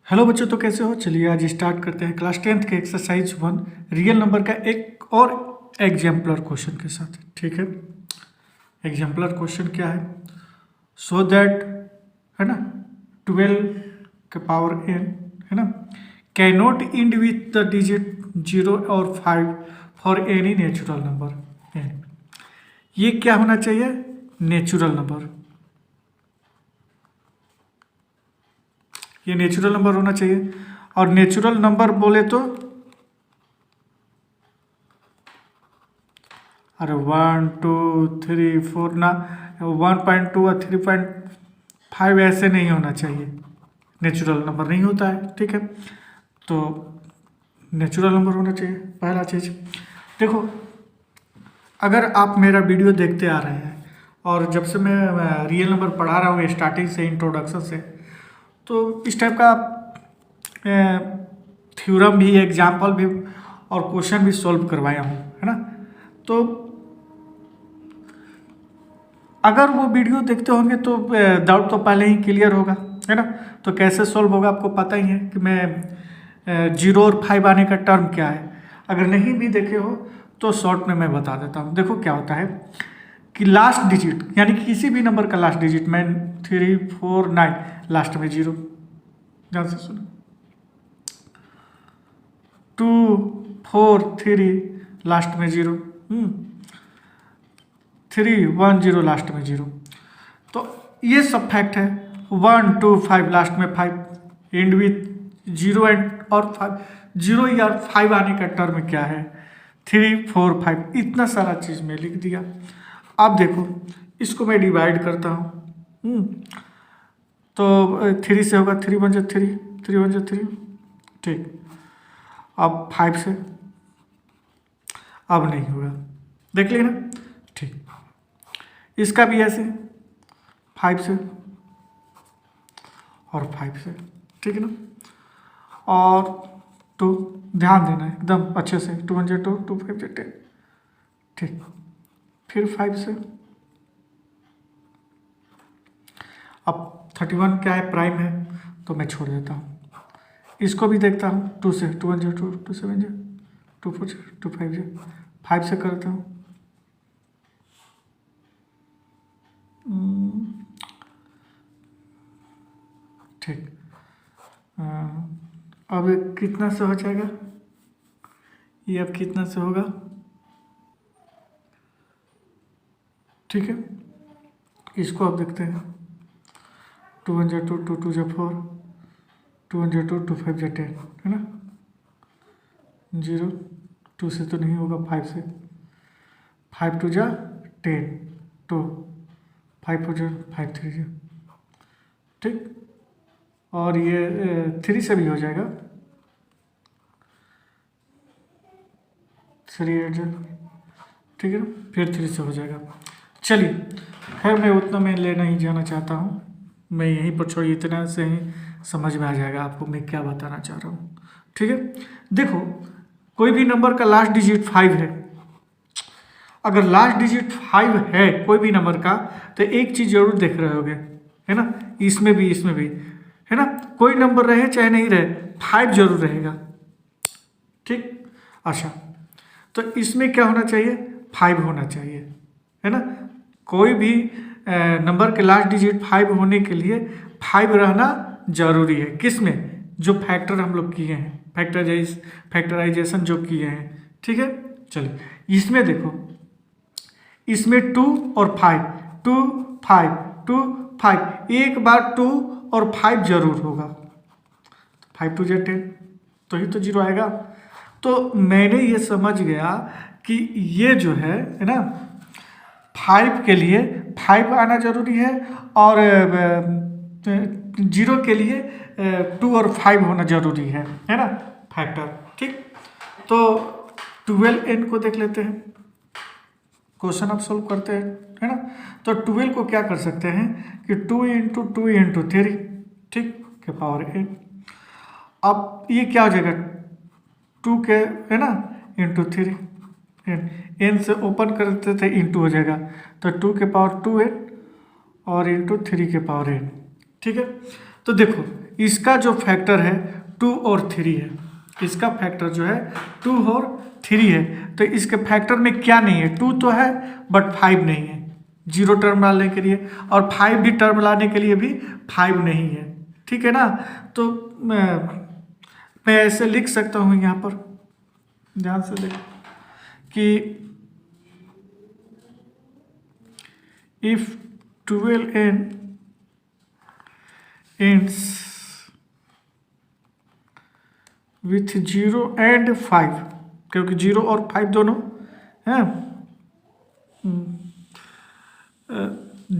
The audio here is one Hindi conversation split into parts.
हेलो बच्चों, तो कैसे हो। चलिए आज स्टार्ट करते हैं क्लास 10th के एक्सरसाइज 1 रियल नंबर का एक और एग्जाम्पलर क्वेश्चन के साथ। ठीक है, एग्जाम्पलर क्वेश्चन क्या है। सो दैट, है ना, 12 के पावर n, है ना, can not end with the digit 0 और 5 for any natural number n। ये क्या होना चाहिए, नेचुरल नंबर। ये नेचुरल नंबर होना चाहिए। और नेचुरल नंबर बोले तो अरे 1 2 3 4 ना, 1.2 और 3.5 ऐसे नहीं होना चाहिए, नेचुरल नंबर नहीं होता है। ठीक है, तो नेचुरल नंबर होना चाहिए पहला चीज़। देखो, अगर आप मेरा वीडियो देखते आ रहे हैं और जब से मैं रियल नंबर पढ़ा रहा हूँ स्टार्टिंग से, इंट्रोडक्शन से, तो इस टाइप का थ्योरम भी, एग्जाम्पल भी और क्वेश्चन भी सॉल्व करवाया हूँ, है ना। तो अगर वो वीडियो देखते होंगे तो डाउट तो पहले ही क्लियर होगा, है ना। तो कैसे सॉल्व होगा आपको पता ही है कि मैं 0 और 5 आने का टर्म क्या है। अगर नहीं भी देखे हो तो शॉर्ट में मैं बता देता हूँ। देखो क्या होता है कि लास्ट डिजिट, यानी कि किसी भी नंबर का लास्ट डिजिट, मैं 3 4 9 लास्ट में 0, ध्यान से सुनो, 2 4 3 लास्ट में 0, 3 1 0 लास्ट में 0। तो ये सब फैक्ट है। 1 2 5 लास्ट में 5, एंड विथ 0 एंड और 5, 0 या 5 आने का टर्म क्या है, 3 4 5। इतना सारा चीज़ में लिख दिया। अब देखो, इसको मैं डिवाइड करता हूँ। तो 3 से होगा 3 1 3, 3 1 3, ठीक। अब 5 से अब नहीं होगा, देख लिया ना, ठीक। इसका भी ऐसे 5 से और 5 से, ठीक है ना। और 2, ध्यान देना है एकदम अच्छे से, 2 1 2 2 5 10, ठीक। फिर 5 से, अब 31 क्या है, प्राइम है, तो मैं छोड़ देता हूँ। इसको भी देखता हूँ 2 से, 2 1 2 2 7 2 4 2 5 5 से करता हूँ। ठीक, अब कितना से हो जाएगा, ये अब कितना से होगा, ठीक है। इसको अब देखते हैं, 2 1 2 2 2 4, 2 1 2 2 5 10, है ना। 0 2 से तो नहीं होगा, 5 से, 5 2 10, 2 5 4 5 3, ठीक। और ये 3 से भी हो जाएगा, 3 8, ठीक है ना। फिर 3 से हो जाएगा। चलिए, खैर मैं उतना मैं ले नहीं जाना चाहता हूँ, मैं यहीं पर छोड़िए, इतना से ही समझ में आ जाएगा आपको मैं क्या बताना चाह रहा हूँ। ठीक है, देखो, कोई भी नंबर का लास्ट डिजिट 5 है। अगर लास्ट डिजिट 5 है कोई भी नंबर का, तो एक चीज़ जरूर देख रहे होगे, है ना, इसमें भी, इसमें भी, है ना। कोई नंबर रहे चाहे नहीं रहे, 5 जरूर रहेगा, ठीक। अच्छा, तो इसमें क्या होना चाहिए, 5 होना चाहिए, है ना। कोई भी नंबर के लास्ट डिजिट 5 होने के लिए 5 रहना जरूरी है। किस में, जो फैक्टर हम लोग किए हैं, फैक्टराइजेशन जो किए हैं, ठीक है। चलिए, इसमें देखो, इसमें 2 और 5, 2 5 2 5, एक बार 2 और 5 जरूर होगा, 5 2 10, तो ही तो 0 आएगा। तो मैंने ये समझ गया कि ये जो है ना, 5 के लिए 5 आना जरूरी है, और 0 के लिए 2 और 5 होना जरूरी है ना, फैक्टर, ठीक। तो 12n को देख लेते हैं, क्वेश्चन अब सोल्व करते हैं, है ना। तो 12 को क्या कर सकते हैं कि 2 × 2 × 3, ठीक, के पावर n। अब ये क्या हो जाएगा, 2 के, है ना, इंटू 3 n से ओपन करते थे, इंटू हो जाएगा, तो 2 के पावर 2n और इंटू 3 के पावर n, ठीक है। तो देखो इसका जो फैक्टर है 2 और 3 है, इसका फैक्टर जो है 2 और 3 है। तो इसके फैक्टर में क्या नहीं है, 2 तो है बट 5 नहीं है, 0 टर्म लाने के लिए, और 5 भी टर्म लाने के लिए भी 5 नहीं है, ठीक है ना। तो मैं ऐसे लिख सकता हूँ यहाँ पर, ध्यान से देख कि if 12n ends with 0 and 5, क्योंकि 0 और 5 दोनों हैं,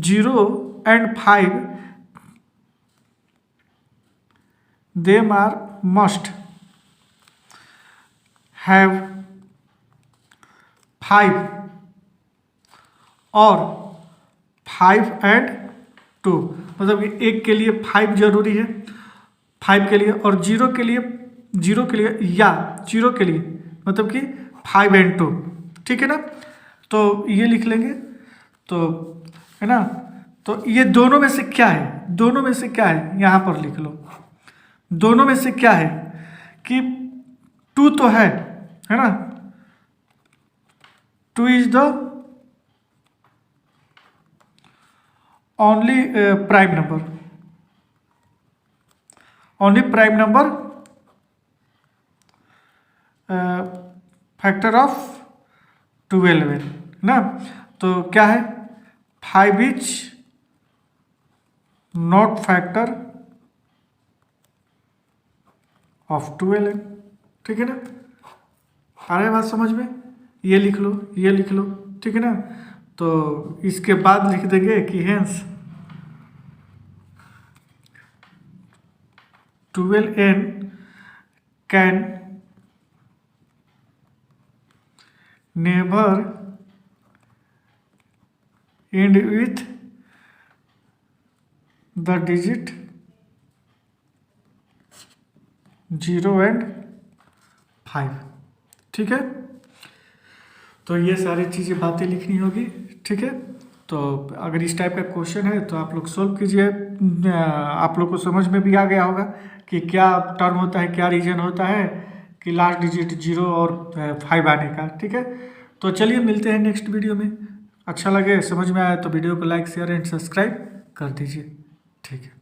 0 and 5 them are must have 5 और 5 and 2, मतलब कि एक के लिए 5 जरूरी है, 5 के लिए, और 0 के लिए या 0 के लिए मतलब कि 5 and 2, ठीक है ना। तो ये लिख लेंगे, तो है ना। तो ये दोनों में से क्या है, दोनों में से क्या है यहाँ पर लिख लो, दोनों में से क्या है कि 2 तो है ना, 2 is the only prime number, only prime number factor of 12 ना। तो क्या है, 5 इज नॉट फैक्टर ऑफ 12, ठीक है ना। आ रहा है बात समझ में, ये लिख लो, ये लिख लो, ठीक है ना। तो इसके बाद लिख देंगे कि hence 12n can never and with the digit 0 and 5, ठीक है। तो ये सारी चीज़ें बातें लिखनी होगी, ठीक है। तो अगर इस टाइप का क्वेश्चन है तो आप लोग सोल्व कीजिए, आप लोग को समझ में भी आ गया होगा कि क्या टर्म होता है, क्या रीजन होता है कि लास्ट डिजिट 0 और 5 आने का, ठीक है। तो चलिए मिलते हैं नेक्स्ट वीडियो में। अच्छा लगे, समझ में आया तो वीडियो को लाइक शेयर एंड सब्सक्राइब कर दीजिए, ठीक है।